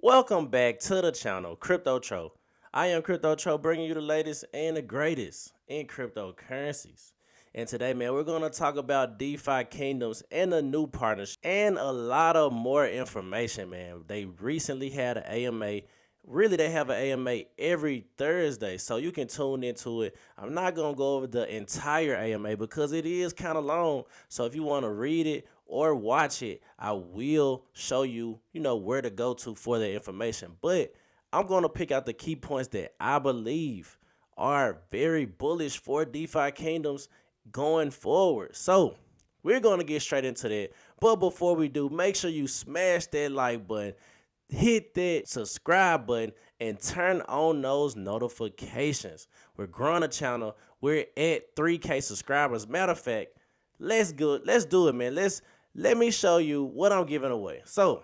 Welcome back to the channel, Crypto Tro. I am Crypto Tro, bringing you the latest and the greatest in cryptocurrencies. And today, man, we're going to talk about DeFi kingdoms and a new partnership and a lot of more information, man. They recently had an AMA. Really, they have an AMA every Thursday, so you can tune into it. I'm not going to go over the entire AMA because it is kind of long. So if you want to read it or watch it, I will show you, where to go to for the information. But I'm going to pick out the key points that I believe are very bullish for DeFi kingdoms going forward. So we're going to get straight into that. But before we do, make sure you smash that like button, hit that subscribe button, and turn on those notifications. We're growing the channel. We're at 3K subscribers. Matter of fact, let's do it, man. Let me show you what I'm giving away. So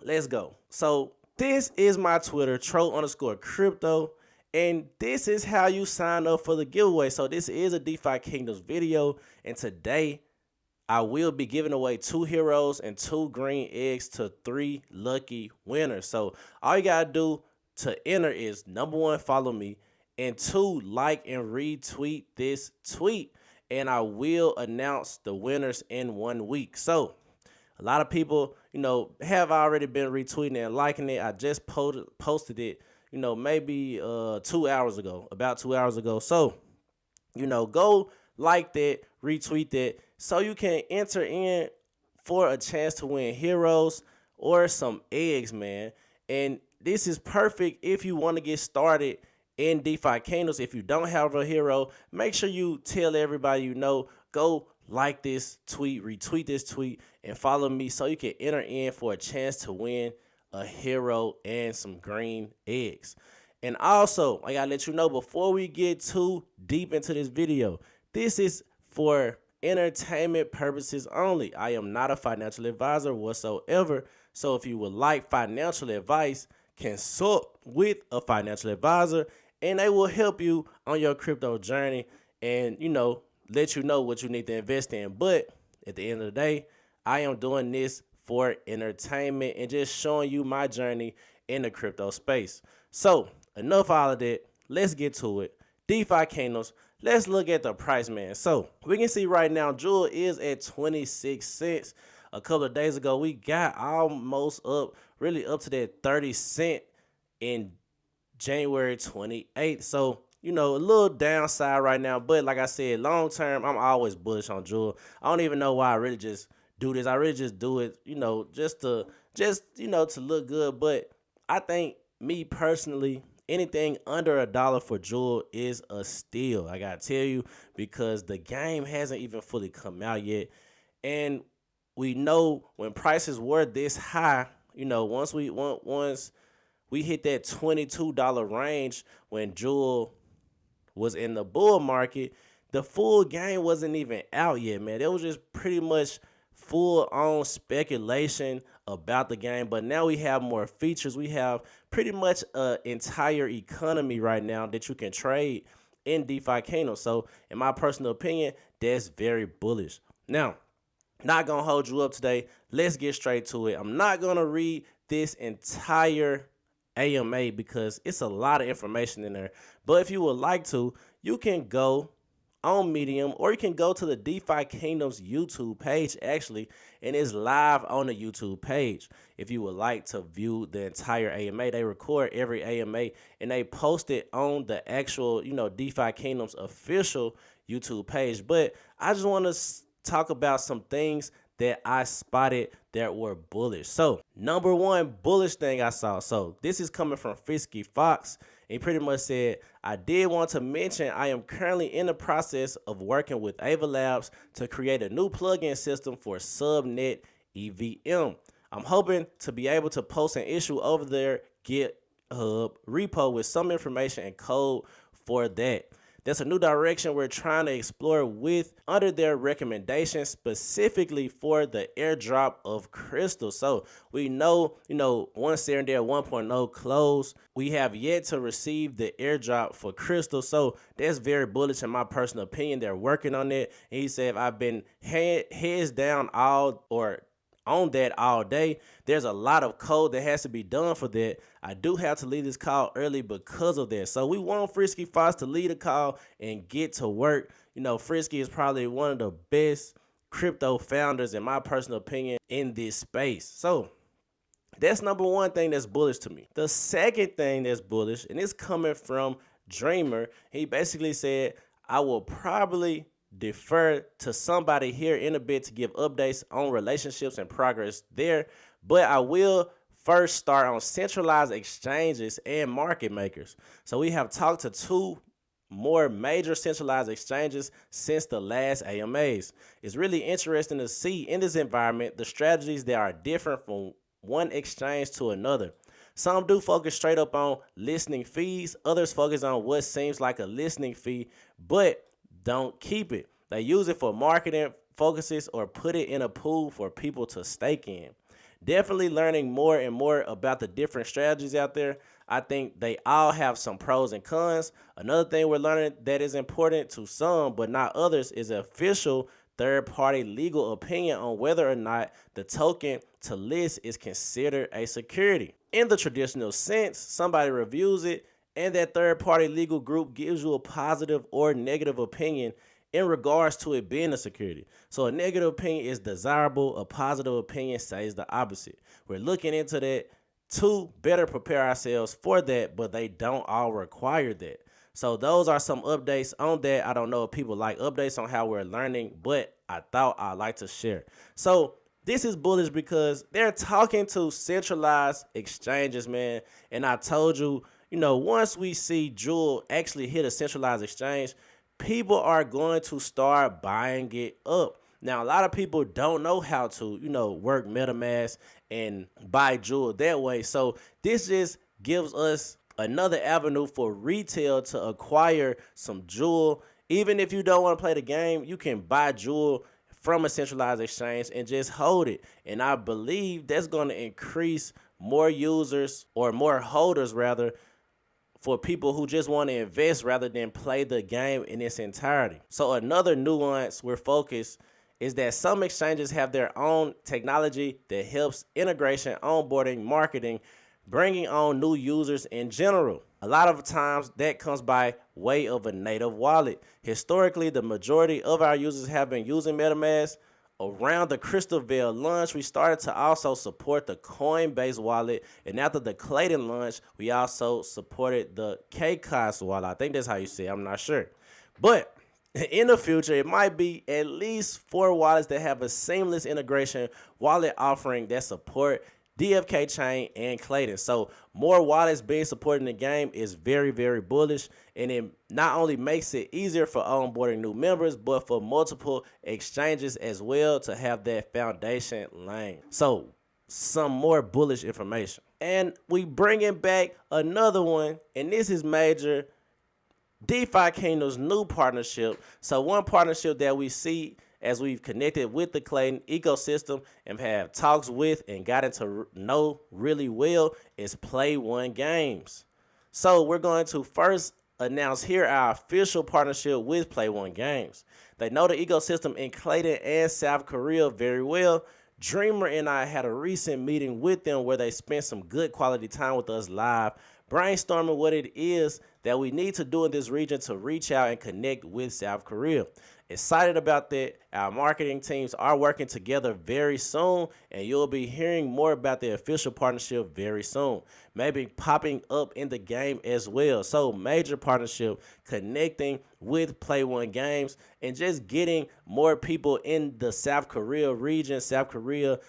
let's go. So this is my Twitter, Tro_crypto. And this is how you sign up for the giveaway. So this is a DeFi Kingdoms video. And today I will be giving away 2 heroes and 2 green eggs to 3 lucky winners. So all you got to do to enter is, number 1, follow me, and 2, like and retweet this tweet. And I will announce the winners in 1 week. So a lot of people, have already been retweeting and liking it. I just posted it, maybe 2 hours ago, about 2 hours ago. So, go like that, retweet that, so you can enter in for a chance to win heroes or some eggs, man. And this is perfect if you want to get started in DeFi Kingdoms. If you don't have a hero, make sure you tell everybody you know. Go like this tweet, retweet this tweet, and follow me so you can enter in for a chance to win a hero and some green eggs. And also, I gotta let you know, before we get too deep into this video, this is for entertainment purposes only. I am not a financial advisor whatsoever. So if you would like financial advice, consult with a financial advisor, and they will help you on your crypto journey and, let you know what you need to invest in. But at the end of the day, I am doing this for entertainment and just showing you my journey in the crypto space. So enough all of that. Let's get to it. DeFi Kingdoms. Let's look at the price, man. So we can see right now, Jewel is at 26 cents. A couple of days ago, we got almost really up to that 30 cent in January 28th. So, a little downside right now. But like I said, long term, I'm always bullish on Jewel. I don't even know why I really just do this. I really just do it, just to look good. But I think, me personally, anything under $1 for Jewel is a steal. I gotta tell you, because the game hasn't even fully come out yet. And we know when prices were this high, once we hit that $22 range when Jewel was in the bull market, the full game wasn't even out yet, man. It was just pretty much full-on speculation about the game. But now we have more features. We have pretty much an entire economy right now that you can trade in DeFi Kingdom. So in my personal opinion, that's very bullish. Now, not gonna hold you up today. Let's get straight to it. I'm not gonna read this entire AMA because it's a lot of information in there. But if you would like to, you can go on Medium, or you can go to the DeFi Kingdoms YouTube page, actually, and it's live on the YouTube page. If you would like to view the entire AMA, they record every AMA and they post it on the actual, DeFi Kingdoms official YouTube page. But I just want to talk about some things that I spotted that were bullish. So number 1 bullish thing I saw. So this is coming from Frisky Fox. He pretty much said, I did want to mention I am currently in the process of working with Ava Labs to create a new plugin system for subnet EVM. I'm hoping to be able to post an issue over their GitHub repo with some information and code for that. That's a new direction we're trying to explore with under their recommendations, specifically for the airdrop of crystals. So we know, once they're in their 1.0 close, we have yet to receive the airdrop for crystals. So that's very bullish in my personal opinion. They're working on it. And he said, I've been heads down on that all day. There's a lot of code that has to be done for that. I do have to leave this call early because of that. So we want Frisky Fox to lead the call and get to work. You know, Frisky is probably one of the best crypto founders, in my personal opinion, in this space. So that's number one thing that's bullish to me. The second thing that's bullish, and it's coming from Dreamer, he basically said, I will probably defer to somebody here in a bit to give updates on relationships and progress there, but I will first start on centralized exchanges and market makers. So we have talked to two more major centralized exchanges since the last AMAs. It's really interesting to see in this environment the strategies that are different from one exchange to another. Some do focus straight up on listening fees, others focus on what seems like a listening fee, but don't keep it. They use it for marketing focuses or put it in a pool for people to stake in. Definitely learning more and more about the different strategies out there. I think they all have some pros and cons. Another thing we're learning that is important to some but not others is official third-party legal opinion on whether or not the token to list is considered a security. In the traditional sense, somebody reviews it and that third-party legal group gives you a positive or negative opinion in regards to it being a security. So a negative opinion is desirable, a positive opinion says the opposite. We're looking into that to better prepare ourselves for that, but they don't all require that. So those are some updates on that. I don't know if people like updates on how we're learning, but I thought I'd like to share. So this is bullish because they're talking to centralized exchanges, man. And I told you, once we see Jewel actually hit a centralized exchange, people are going to start buying it up. Now, a lot of people don't know how to, work MetaMask and buy Jewel that way. So this just gives us another avenue for retail to acquire some Jewel. Even if you don't want to play the game, you can buy Jewel from a centralized exchange and just hold it. And I believe that's going to increase more users, or more holders rather, for people who just want to invest rather than play the game in its entirety. So another nuance we're focused is that some exchanges have their own technology that helps integration, onboarding, marketing, bringing on new users in general. A lot of times that comes by way of a native wallet. Historically, the majority of our users have been using MetaMask. Around the Crystal Veil launch, we started to also support the Coinbase wallet. And after the Clayton launch, we also supported the KCOS wallet. I think that's how you say it. I'm not sure. But in the future, it might be at least 4 wallets that have a seamless integration wallet offering that support DFK chain and Clayton. So more wallets being supported in the game is very, very bullish. And it not only makes it easier for onboarding new members, but for multiple exchanges as well to have that foundation lane. So some more bullish information. And we bringing back another one, and this is major. DeFi Kingdom's new partnership. So one partnership that we see as we've connected with the Clayton ecosystem and have talks with and gotten to know really well is Play One Games. So we're going to first announce here our official partnership with Play One Games. They know the ecosystem in Clayton and South Korea very well. Dreamer and I had a recent meeting with them where they spent some good quality time with us live, brainstorming what it is that we need to do in this region to reach out and connect with South Korea. Excited about that. Our marketing teams are working together very soon, and you'll be hearing more about the official partnership very soon. Maybe popping up in the game as well. So major partnership connecting with Play One Games and just getting more people in the South Korea region. South Korea,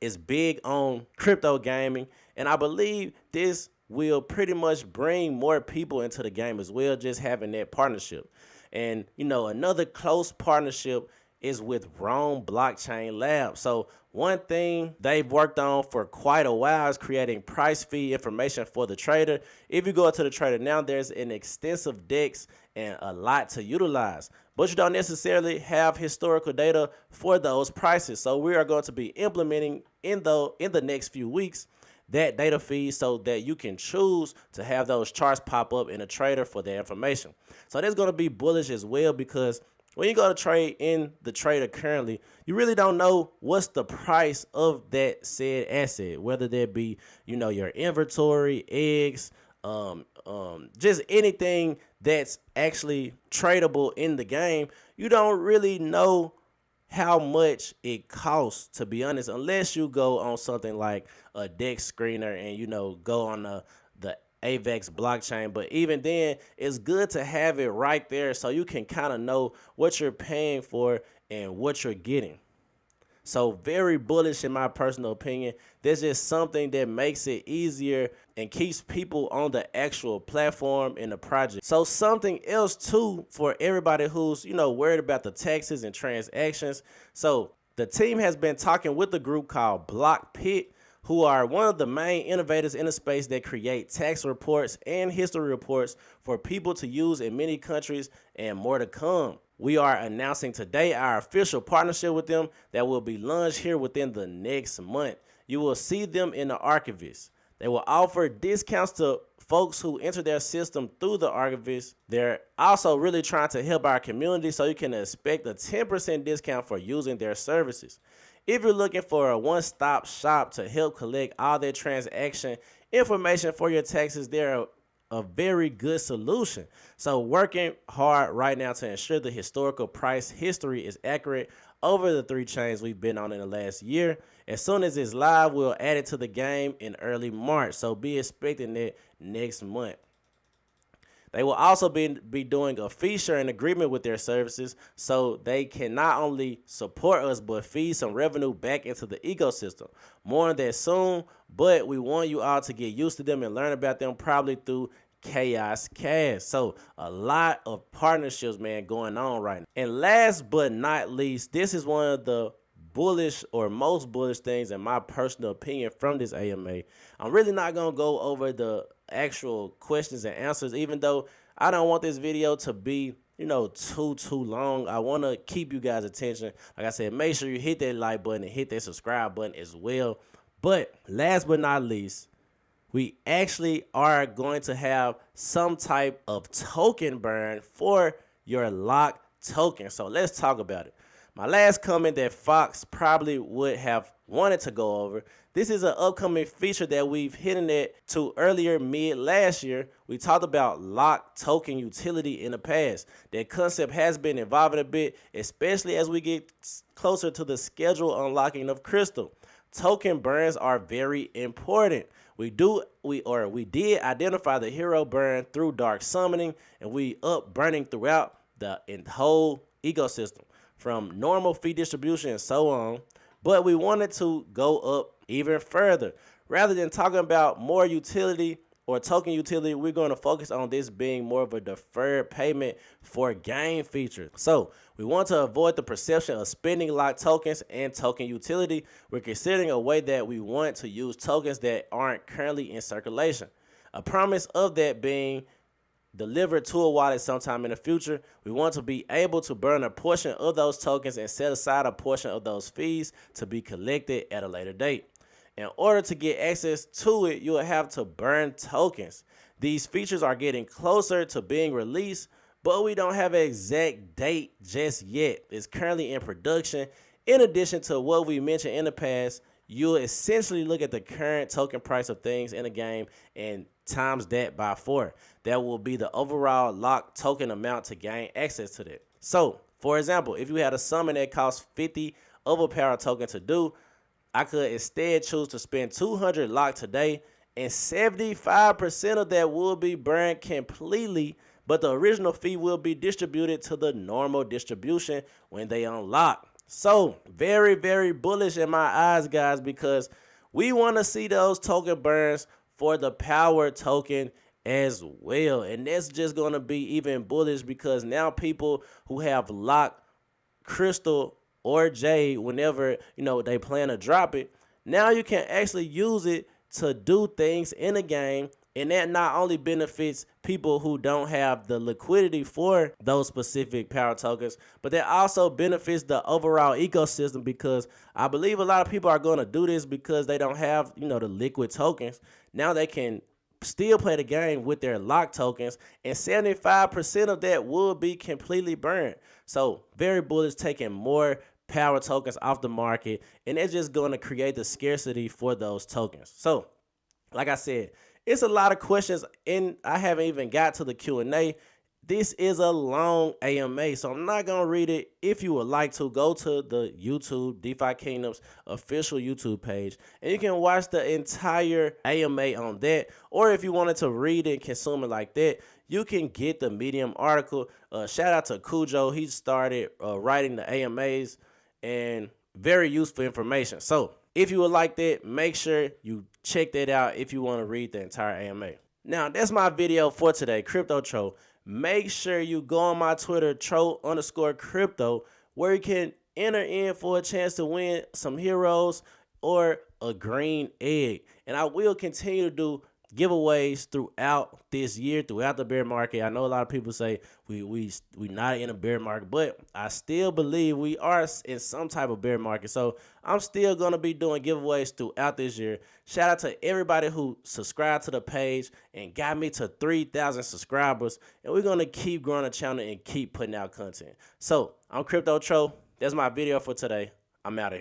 is big on crypto gaming, and I believe this will pretty much bring more people into the game as well, just having that partnership. And, another close partnership is with Rome Blockchain Lab. So one thing they've worked on for quite a while is creating price feed information for the trader. If you go to the trader now, there's an extensive DEX and a lot to utilize, but you don't necessarily have historical data for those prices. So we are going to be implementing in the next few weeks that data feed so that you can choose to have those charts pop up in a trader for their information. So that's going to be bullish as well because when you go to trade in the trader currently, you really don't know what's the price of that said asset, whether that be, your inventory, eggs, just anything that's actually tradable in the game. You don't really know how much it costs, to be honest, unless you go on something like a dex screener and go on the AVAX blockchain. But even then, it's good to have it right there so you can kind of know what you're paying for and what you're getting. So very bullish in my personal opinion. There's just something that makes it easier and keeps people on the actual platform in the project. So something else too for everybody who's, worried about the taxes and transactions. So the team has been talking with a group called Block Pit, who are one of the main innovators in the space that create tax reports and history reports for people to use in many countries and more to come. We are announcing today our official partnership with them that will be launched here within the next month. You will see them in the Archivist. They will offer discounts to folks who enter their system through the Archivist. They're also really trying to help our community, so you can expect a 10% discount for using their services. If you're looking for a one-stop shop to help collect all their transaction information for your taxes, they're a very good solution. So working hard right now to ensure the historical price history is accurate over the 3 chains we've been on in the last year. As soon as it's live, we'll add it to the game in early March. So be expecting it next month. They will also be doing a fee sharing agreement with their services, so they can not only support us but feed some revenue back into the ecosystem. More on that soon, but we want you all to get used to them and learn about them probably through Chaos Cash. So a lot of partnerships, man, going on right now. And last but not least, this is one of the bullish or most bullish things in my personal opinion from this AMA. I'm really not going to go over the actual questions and answers, even though I don't want this video to be, too long. I want to keep you guys' attention. Like I said, make sure you hit that like button and hit that subscribe button as well. But last but not least, we actually are going to have some type of token burn for your locked token. So let's talk about it. My last comment that Fox probably would have wanted to go over. This is an upcoming feature that we've hidden it to earlier mid last year. We talked about locked token utility in the past. That concept has been evolving a bit, especially as we get closer to the scheduled unlocking of Crystal. Token burns are very important. We did identify the hero burn through dark summoning, and we up burning throughout the whole ecosystem, from normal fee distribution and so on. But we wanted to go up even further. Rather than talking about more utility or token utility, we're going to focus on this being more of a deferred payment for game features. So we want to avoid the perception of spending locked tokens and token utility. We're considering a way that we want to use tokens that aren't currently in circulation. A promise of that being delivered to a wallet sometime in the future. We want to be able to burn a portion of those tokens and set aside a portion of those fees to be collected at a later date. In order to get access to it, you'll have to burn tokens. These features are getting closer to being released, but we don't have an exact date just yet. It's currently in production. In addition to what we mentioned in the past, you'll essentially look at the current token price of things in the game and times that by 4. That will be the overall locked token amount to gain access to that. So, for example, if you had a summon that costs 50 overpower token to do, I could instead choose to spend 200 locked today, and 75% of that will be burned completely, but the original fee will be distributed to the normal distribution when they unlock. So, very, very bullish in my eyes, guys, because we want to see those token burns for the power token as well. And that's just going to be even bullish because now people who have locked Crystal or Jade, whenever, they plan to drop it, now you can actually use it to do things in the game. And that not only benefits people who don't have the liquidity for those specific power tokens, but that also benefits the overall ecosystem, because I believe a lot of people are going to do this because they don't have, the liquid tokens. Now they can still play the game with their lock tokens, and 75% of that will be completely burned. So very bullish, taking more power tokens off the market, and it's just going to create the scarcity for those tokens. So like I said, it's a lot of questions, and I haven't even got to the Q&A. This is a long AMA, so I'm not going to read it. If you would like to, go to the YouTube, DeFi Kingdoms official YouTube page, and you can watch the entire AMA on that. Or if you wanted to read it and consume it like that, you can get the Medium article. Shout out to Cujo. He started writing the AMAs, and very useful information. So if you would like that, make sure you check that out if you want to read the entire AMA. Now, that's my video for today, Crypto Tro. Make sure you go on my Twitter, Tro_crypto, where you can enter in for a chance to win some heroes or a green egg. And I will continue to do giveaways throughout this year, throughout the bear market. I know a lot of people say we not in a bear market, but I still believe we are in some type of bear market. So I'm still going to be doing giveaways throughout this year. Shout out to everybody who subscribed to the page and got me to 3,000 subscribers. And we're going to keep growing the channel and keep putting out content. So I'm Crypto Tro. That's my video for today. I'm out of here.